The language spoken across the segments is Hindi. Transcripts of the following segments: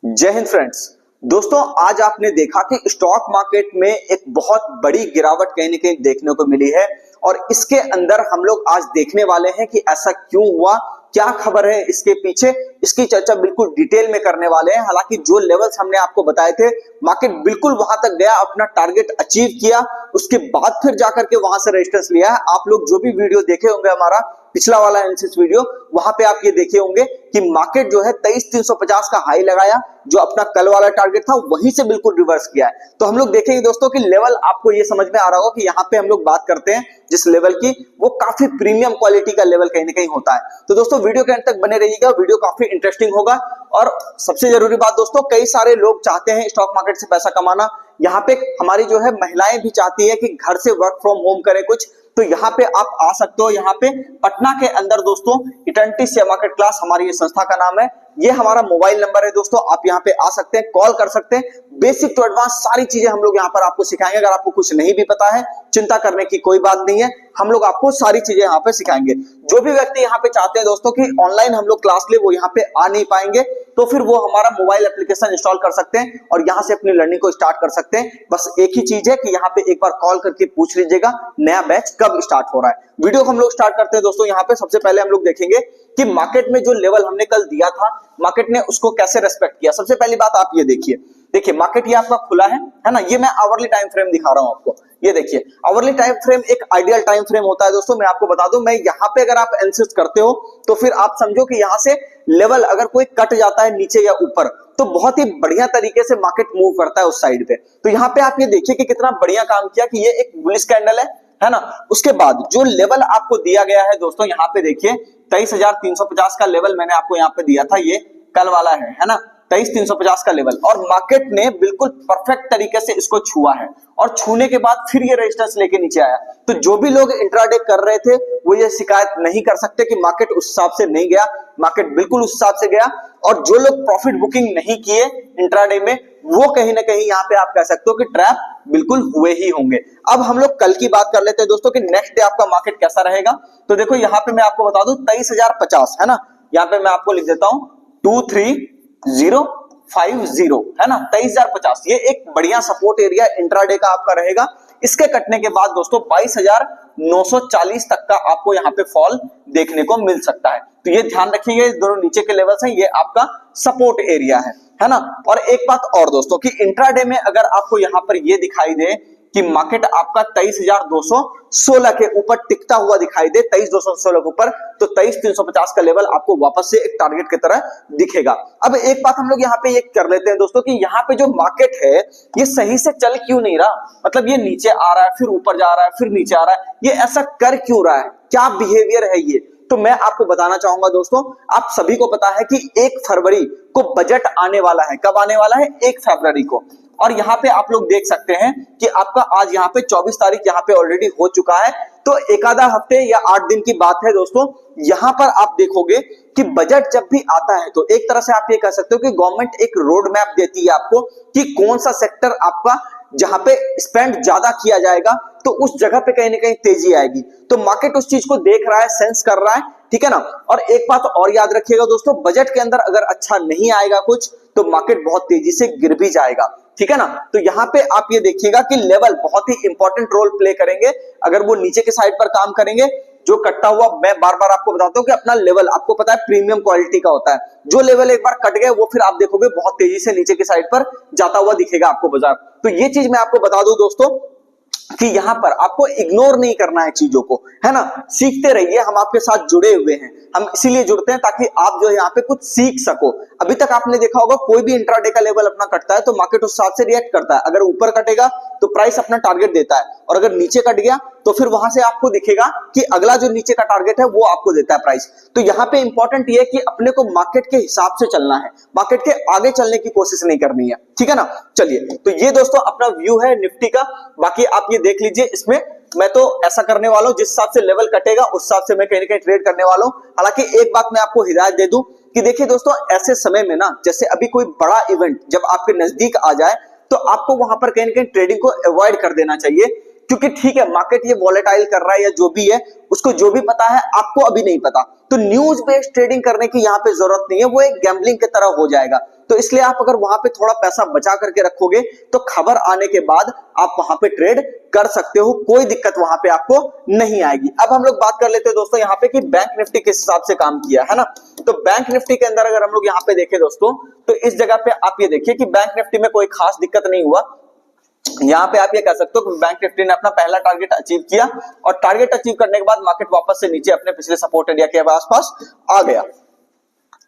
जय हिंद फ्रेंड्स। दोस्तों, आज आपने देखा कि स्टॉक मार्केट में एक बहुत बड़ी गिरावट कहीं ना कहीं देखने को मिली है और इसके अंदर हम लोग आज देखने वाले हैं कि ऐसा क्यों हुआ, क्या खबर है इसके पीछे, इसकी चर्चा बिल्कुल डिटेल में करने वाले हैं। हालांकि जो लेवल्स हमने आपको बताए थे, मार्केट बिल्कुल वहां तक गया, अपना टारगेट अचीव किया, उसके बाद फिर जाकर के वहां से रेजिस्टेंस लिया है। आप लोग जो भी वीडियो देखे होंगे, हमारा पिछला वाला एनालिसिस वीडियो, वहां पे आप ये देखे होंगे कि मार्केट जो है 23,350 का हाई लगाया, जो अपना कल वाला टारगेट था वहीं से बिल्कुल रिवर्स किया है। तो हम लोग देखेंगे दोस्तों कि लेवल आपको ये समझ में आ रहा होगा कि यहाँ पे हम लोग बात करते हैं जिस लेवल की, वो काफी प्रीमियम क्वालिटी का लेवल कहीं ना कहीं होता है। तो दोस्तों वीडियो के अंत तक बने रहिएगा, वीडियो काफी इंटरेस्टिंग होगा। और सबसे जरूरी बात दोस्तों, कई सारे लोग चाहते हैं स्टॉक मार्केट से पैसा कमाना। यहाँ पे हमारी जो है महिलाएं भी चाहती है कि घर से वर्क फ्रॉम होम करें कुछ, तो यहाँ पे आप आ सकते हो। यहाँ पे पटना के अंदर दोस्तों इटर्निटी शेयर मार्केट क्लास हमारी ये संस्था का नाम है, ये हमारा मोबाइल नंबर है दोस्तों, आप यहाँ पे आ सकते हैं, कॉल कर सकते हैं। बेसिक टू एडवांस सारी चीजें हम लोग यहाँ पर आपको सिखाएंगे। अगर आपको कुछ नहीं भी पता है, चिंता करने की कोई बात नहीं है, हम लोग आपको सारी चीजें यहाँ पे सिखाएंगे। जो भी व्यक्ति यहाँ पे चाहते हैं दोस्तों कि ऑनलाइन हम लोग क्लास ले, वो यहाँ पे आ नहीं पाएंगे, तो फिर वो हमारा मोबाइल एप्लीकेशन इंस्टॉल कर सकते हैं और यहाँ से अपनी लर्निंग को स्टार्ट कर सकते हैं। बस एक ही चीज है कि यहाँ पे एक बार कॉल करके पूछ लीजिएगा नया बैच कब स्टार्ट हो रहा है। वीडियो को हम लोग स्टार्ट करते हैं दोस्तों। यहाँ पे सबसे पहले हम लोग देखेंगे कि मार्केट में जो लेवल हमने कल दिया था, मार्केट ने उसको कैसे रेस्पेक्ट किया। सबसे पहली बात आप ये देखिए मार्केट ये आपका खुला है ना, ये मैं आवरली टाइम फ्रेम दिखा रहा हूं आपको। ये देखिए आवरली टाइम फ्रेम एक आइडियल टाइम फ्रेम होता है दोस्तों। मैं आपको बता दूं, मैं यहाँ पे अगर आप एनालिसिस करते हो तो फिर आप समझो कि यहाँ से लेवल अगर कोई कट जाता है नीचे या ऊपर, तो बहुत ही बढ़िया तरीके से मार्केट मूव करता है उस साइड पे। तो यहाँ पे आप ये देखिए कि कितना बढ़िया काम किया कि ये एक बुलिश कैंडल है ना। उसके बाद जो लेवल आपको दिया गया है दोस्तों, यहाँ पे देखिए 23,350 का लेवल मैंने आपको यहाँ पे दिया था, ये कल वाला है ना, 23,350 का लेवल, और मार्केट ने बिल्कुल परफेक्ट तरीके से इसको छुआ है और छूने के बाद फिर ये रेजिस्टेंस लेके नीचे आया। तो जो भी लोग इंट्राडे कर रहे थे वो ये शिकायत नहीं कर सकते कि मार्केट उस हिसाब से नहीं गया, मार्केट बिल्कुल उस हिसाब से गया। और जो लोग प्रॉफिट बुकिंग नहीं किए इंट्राडे में, वो कहीं ना कहीं यहाँ पे आप कह सकते हो कि ट्रैप बिल्कुल हुए ही होंगे। अब हम लोग कल की बात कर लेते हैं दोस्तों कि नेक्स्ट डे आपका मार्केट कैसा रहेगा। तो देखो यहाँ पे मैं आपको बता दूं 23,050 है ना, यहाँ पे मैं आपको लिख देता हूं 23,050 है ना, 23,050 ये एक बढ़िया सपोर्ट एरिया इंट्राडे का आपका रहेगा। इसके कटने के बाद दोस्तों 22,940 तक का आपको यहाँ पे फॉल देखने को मिल सकता है। तो ये ध्यान रखिएगा, दोनों नीचे के लेवल्स हैं, ये आपका सपोर्ट एरिया है ना। और एक बात और दोस्तों कि इंट्राडे में अगर आपको यहाँ पर ये दिखाई दे कि मार्केट आपका 23,216 के ऊपर टिकता हुआ दिखाई दे, 23,216 के ऊपर, तो 23,350 का लेवल आपको वापस से एक टारगेट की तरह दिखेगा। अब एक बात हम लोग यहाँ पे ये कर लेते हैं दोस्तों कि यहाँ पे जो मार्केट है ये सही से चल क्यों नहीं रहा, मतलब ये नीचे आ रहा है, फिर ऊपर जा रहा है, फिर नीचे आ रहा है, ये ऐसा कर क्यों रहा है, क्या बिहेवियर है ये। तो मैं आपको बताना चाहूंगा दोस्तों, आप सभी को पता है कि 1 फरवरी को बजट आने वाला है। कब आने वाला है? 1 फरवरी को। और यहाँ पे आप लोग देख सकते हैं कि आपका आज यहाँ पे 24 तारीख यहाँ पे ऑलरेडी हो चुका है, तो एक आधा हफ्ते या 8 दिन की बात है दोस्तों। यहाँ पर आप देखोगे कि बजट जब भी आता है तो एक तरह से आप ये कह सकते हो कि गवर्नमेंट एक रोड मैप देती है आपको कि कौन सा सेक्टर आपका जहां पे स्पेंड ज्यादा किया जाएगा, तो उस जगह पे कहीं ना कहीं तेजी आएगी। तो मार्केट उस चीज को देख रहा है, सेंस कर रहा है, ठीक है ना। और एक बात और याद रखिएगा दोस्तों, बजट के अंदर अगर अच्छा नहीं आएगा कुछ, तो मार्केट बहुत तेजी से गिर भी जाएगा, ठीक है ना। तो यहाँ पे आप ये देखिएगा कि लेवल बहुत ही इंपॉर्टेंट रोल प्ले करेंगे। अगर वो नीचे के साइड पर काम करेंगे, जो कटता हुआ, मैं बार बार आपको बताता हूं कि अपना लेवल आपको पता है प्रीमियम क्वालिटी का होता है, जो लेवल एक बार कट गए वो फिर आप देखोगे बहुत तेजी से नीचे की साइड पर जाता हुआ दिखेगा आपको बाजार। तो ये चीज मैं आपको बता दूं दोस्तों कि यहां पर आपको इग्नोर नहीं करना है चीजों को, है ना। सीखते रहिए, हम आपके साथ जुड़े हुए हैं, हम इसीलिए जुड़ते हैं ताकि आप जो है यहाँ पे कुछ सीख सको। अभी तक आपने देखा होगा कोई भी इंट्राडे का लेवल अपना कटता है तो मार्केट उस हिसाब से रिएक्ट करता है। अगर ऊपर कटेगा तो प्राइस अपना टारगेट देता है, और अगर नीचे कट गया तो फिर वहां से आपको दिखेगा कि अगला जो नीचे का टारगेट है वो आपको देता है प्राइस। तो यहाँ पे इंपॉर्टेंट ये है कि अपने को मार्केट के हिसाब से चलना है, मार्केट के आगे चलने की कोशिश नहीं करनी है, ठीक है ना। चलिए, तो ये दोस्तों अपना व्यू है निफ्टी का, बाकी आप ये देख लीजिए। इसमें मैं तो ऐसा करने वाला हूं, जिस हिसाब से लेवल कटेगा उस हिसाब से मैं कहीं ना कहीं ट्रेड करने वाला हूं। हालांकि एक बात मैं आपको हिदायत दे दूं कि देखिए दोस्तों, ऐसे समय में ना, जैसे अभी कोई बड़ा इवेंट जब आपके नजदीक आ जाए तो आपको वहां पर कहीं ना कहीं ट्रेडिंग को अवॉइड कर देना चाहिए, क्योंकि ठीक है मार्केट ये वॉलेटाइल कर रहा है या जो भी है, उसको जो भी पता है आपको अभी नहीं पता। तो न्यूज बेस्ड ट्रेडिंग करने की यहाँ पे जरूरत नहीं है, वो एक गैम्बलिंग की तरह हो जाएगा। तो तो इसलिए आप अगर वहां पे थोड़ा पैसा बचा करके रखोगे तो खबर आने के बाद आप वहां पे ट्रेड कर सकते हो, कोई दिक्कत वहां पे आपको नहीं आएगी। अब हम लोग बात कर लेते हैं दोस्तों यहाँ पे कि बैंक निफ्टी किस हिसाब से काम किया है ना। तो बैंक निफ्टी के अंदर अगर हम लोग यहाँ पे देखें दोस्तों, तो इस जगह पे आप ये देखिए कि बैंक निफ्टी में कोई खास दिक्कत नहीं हुआ। यहाँ पे आप ये कह सकते हो कि बैंक निफ्टी ने अपना पहला टारगेट अचीव किया और टारगेट अचीव करने के बाद मार्केट वापस से नीचे अपने पिछले सपोर्ट एरिया के आसपास आ गया।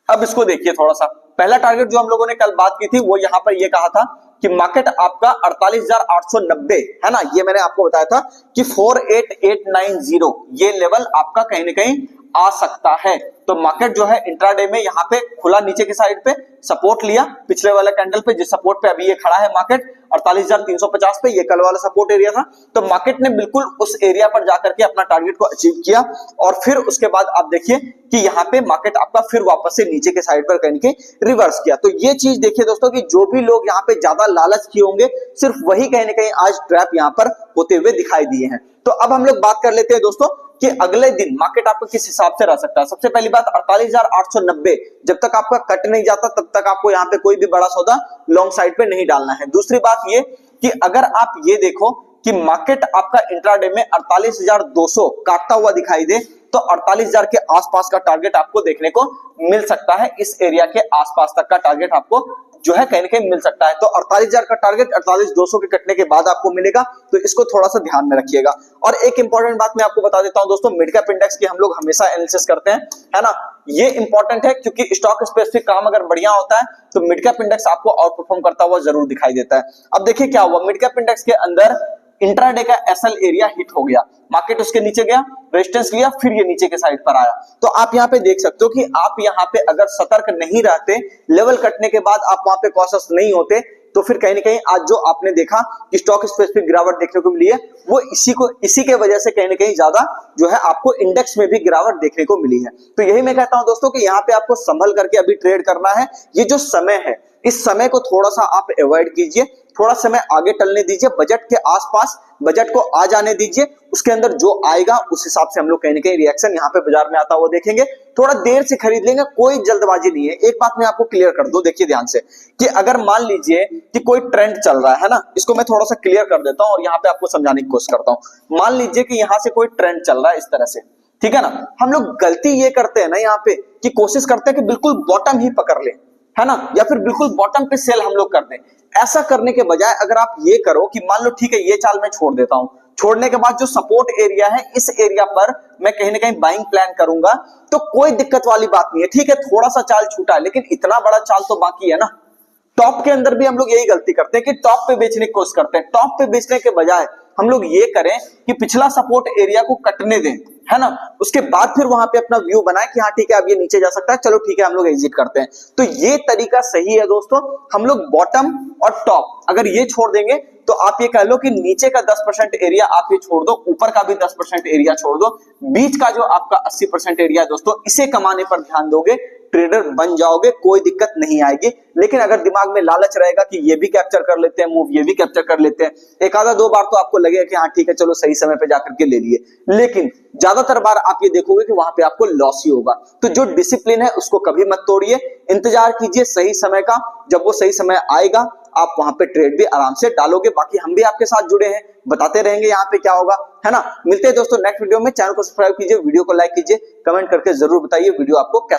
अब इसको देखिए थोड़ा सा, पहला टारगेट जो हम लोगों ने कल बात की थी वो यहां पर ये कहा था कि मार्केट आपका 48,890 है ना, ये मैंने आपको बताया था कि 48,890 ये लेवल आपका कहीं ना कहीं आ सकता है। तो मार्केट जो है इंट्राडे में यहाँ पे खुला नीचे की साइड पे, सपोर्ट लिया पिछले वाले कैंडल पे, जिस सपोर्ट पे अभी ये खड़ा है मार्केट 48,350 पे, ये कल वाला सपोर्ट एरिया था। तो मार्केट ने बिल्कुल उस एरिया पर जाकर के अपना टारगेट को अचीव किया और फिर उसके बाद आप देखिए कि यहाँ पे मार्केट आपका फिर वापस से नीचे के साइड पर कहीं रिवर्स किया। तो ये चीज देखिए दोस्तों कि जो भी लोग यहाँ पे ज्यादा लालच किए होंगे सिर्फ वही कहीं ना कहीं आज ट्रैप यहाँ पर होते हुए दिखाई दिए हैं। तो अब हम लोग बात कर लेते हैं दोस्तों कि अगले दिन मार्केट आपको किस हिसाब से रह सकता है। सबसे पहली बात 48,890 जब तक आपका कट नहीं जाता तब तक आपको यहाँ पे कोई भी बड़ा सौदा लॉन्ग साइड पे नहीं डालना है। दूसरी बात ये कि अगर आप ये देखो कि मार्केट आपका इंट्राडे में 48,200 काटता हुआ दिखाई दे तो 48,000 के आसपास का टारगेट आपको देखने को मिल सकता है। इस एरिया के आसपास तक का टारगेट आपको जो है कहीं ना कहीं मिल सकता है। तो 48,000 का टारगेट 48,200 के कटने के बाद आपको मिलेगा, तो इसको थोड़ा सा ध्यान में रखिएगा। और एक इंपॉर्टेंट बात मैं आपको बता देता हूं दोस्तों, मिड कैप इंडेक्स की हम लोग हमेशा एनालिसिस करते हैं, है ना। ये इंपॉर्टेंट है क्योंकि स्टॉक स्पेसिफिक काम अगर बढ़िया होता है तो मिड कैप इंडेक्स आपको आउट परफॉर्म करता हुआ जरूर दिखाई देता है। अब देखिए क्या हुआ, मिड कैप इंडेक्स के अंदर इंट्राडे का एसएल एरिया हिट हो गया, मार्केट उसके नीचे गया, रेजिस्टेंस लिया, फिर ये नीचे के साइड पर आया। तो आप यहाँ पे देख सकते हो कि आप यहाँ पे अगर सतर्क नहीं रहते, लेवल कटने के बाद आप वहां पे कॉशियस नहीं होते, तो फिर कहीं ना कहीं आज जो आपने देखा कि स्टॉक स्पेसिफिक गिरावट देखने को मिली है वो इसी के वजह से कहीं ना कहीं ज्यादा जो है आपको इंडेक्स में भी गिरावट देखने को मिली है। तो यही मैं कहता हूं दोस्तों कि यहाँ पे आपको संभल करके अभी ट्रेड करना है। ये जो समय है इस समय को थोड़ा सा आप अवॉइड कीजिए, थोड़ा समय आगे टलने दीजिए, बजट के आसपास बजट को आ जाने दीजिए, उसके अंदर जो आएगा उस हिसाब से हम लोग कहीं ना कहीं रिएक्शन यहाँ पे बाजार में आता हुआ देखेंगे। थोड़ा देर से खरीद लेंगे, कोई जल्दबाजी नहीं है। एक बात मैं आपको क्लियर कर दूं, देखिए ध्यान से कि अगर मान लीजिए कि कोई ट्रेंड चल रहा है ना, इसको मैं थोड़ा सा क्लियर कर देता हूं और यहाँ पे आपको समझाने की कोशिश करता हूं। मान लीजिए कि यहाँ से कोई ट्रेंड चल रहा है इस तरह से, ठीक है ना। हम लोग गलती ये करते हैं ना यहाँ पे कि कोशिश करते हैं कि बिल्कुल बॉटम ही पकड़ ले, है ना, या फिर बिल्कुल बॉटम पे सेल हम लोग कर दें। ऐसा करने के बजाय अगर आप ये करो कि मान लो ठीक है ये चाल मैं छोड़ देता हूं, छोड़ने के बाद जो सपोर्ट एरिया है इस एरिया पर मैं कहीं ना कहीं बाइंग प्लान करूंगा, तो कोई दिक्कत वाली बात नहीं है। ठीक है थोड़ा सा चाल छूटा है लेकिन इतना बड़ा चाल तो बाकी है ना। टॉप के अंदर भी हम लोग यही गलती करते हैं कि टॉप पे बेचने की कोशिश करते हैं। टॉप पे बेचने के बजाय हम लोग ये करें कि पिछला सपोर्ट एरिया को कटने दें, है ना, उसके बाद फिर वहां पे अपना व्यू बनाए कि हाँ ठीक है अब ये नीचे जा सकता है, चलो ठीक है हम लोग एग्जिट करते हैं। तो ये तरीका सही है दोस्तों। हम लोग बॉटम और टॉप अगर ये छोड़ देंगे तो आप ये कह लो कि नीचे का 10% एरिया आप ये छोड़ दो, ऊपर का भी 10% एरिया छोड़ दो, बीच का जो आपका 80% एरिया है दोस्तों, इसे कमाने पर ध्यान दोगे, ट्रेडर बन जाओगे, कोई दिक्कत नहीं आएगी। लेकिन अगर दिमाग में लालच रहेगा कि ये भी कैप्चर कर लेते हैं मूव, ये भी कैप्चर कर लेते हैं, एक आधा दो बार तो आपको लगेगा कि हाँ ठीक है चलो सही समय पे जाकर के ले लिए, लेकिन ज्यादातर बार आप ये देखोगे कि वहां पे आपको लॉस ही होगा। तो जो डिसिप्लिन है उसको कभी मत तोड़िए, इंतजार कीजिए सही समय का, जब वो सही समय आएगा आप वहां पे ट्रेड भी आराम से डालोगे। बाकी हम भी आपके साथ जुड़े हैं, बताते रहेंगे यहाँ पे क्या होगा, है ना। मिलते हैं दोस्तों नेक्स्ट वीडियो में। चैनल को सब्सक्राइब कीजिए, वीडियो को लाइक कीजिए, कमेंट करके जरूर बताइए वीडियो आपको कैसा